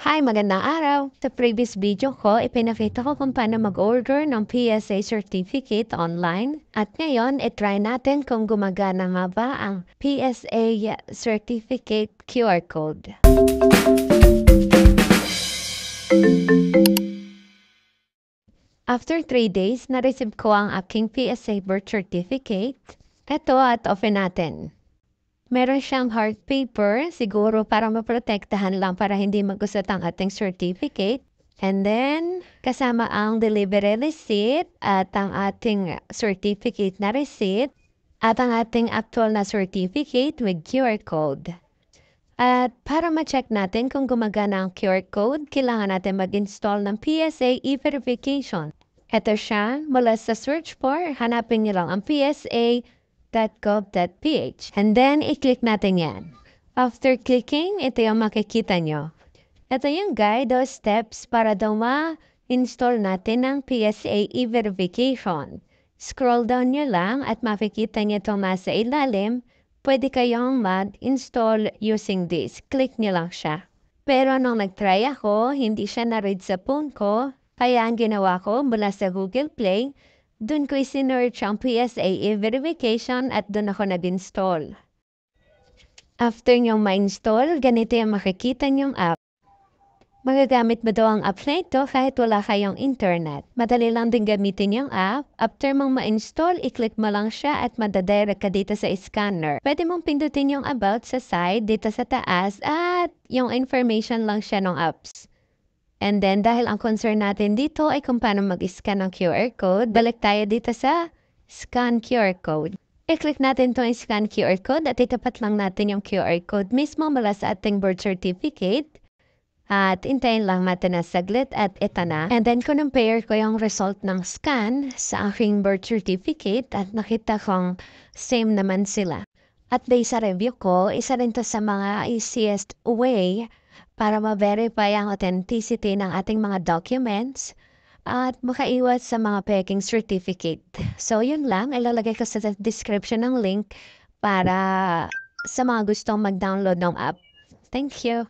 Hi, magandang araw! Sa previous video ko, ipinakita ko kung paano mag-order ng PSA certificate online. At ngayon, itry natin kung gumagana nga ba ang PSA certificate QR code. After 3 days, na-receive ko ang aking PSA birth certificate. Ito at open natin. Meron siyang hard paper, siguro para maprotektahan lang para hindi magusot ang ating certificate. And then, kasama ang delivery receipt at ang ating certificate na receipt at ang ating actual na certificate with QR code. At para ma-check natin kung gumagana ang QR code, kailangan natin mag-install ng PSA e-verification. Ito siya, mula sa search bar, hanapin niyo lang ang psa.gov.ph. And then, i-click natin yan. After clicking, ito yung makikita nyo. Ito yung guide o steps para daw ma-install natin ng PSA e-verification. Scroll down nyo lang at makikita nyo itong nasa ilalim. Pwede kayong mag-install using this. Click nyo lang siya. Pero nung nag-try ako, hindi siya na-read sa phone ko. Kaya ang ginawa ko mula sa Google Play, dun ko isinearch ang PSA e-verification at dun ako nag-install. After nyong ma-install, ganito yung makikita nyong app. Magagamit mo daw ang app na ito kahit wala kayong internet. Madali lang din gamitin yung app. After mong ma-install, i-click mo lang siya at madadirect ka dito sa scanner. Pwede mong pindutin yung about sa side dito sa taas at yung information lang siya ng apps. And then, dahil ang concern natin dito ay kung paano mag-scan ng QR code, balik tayo dito sa scan QR code. I-click natin itong scan QR code at itapat lang natin yung QR code mismo mula sa ating birth certificate. At hintayin lang natin na saglit at ito na. And then, compare ko yung result ng scan sa aking birth certificate at nakita kong same naman sila. At based sa review ko, isa rin to sa mga easiest way para ma-verify ang authenticity ng ating mga documents at makaiwas sa mga peking certificate. So, yun lang. Ilalagay ko sa description ng link para sa mga gustong mag-download ng app. Thank you!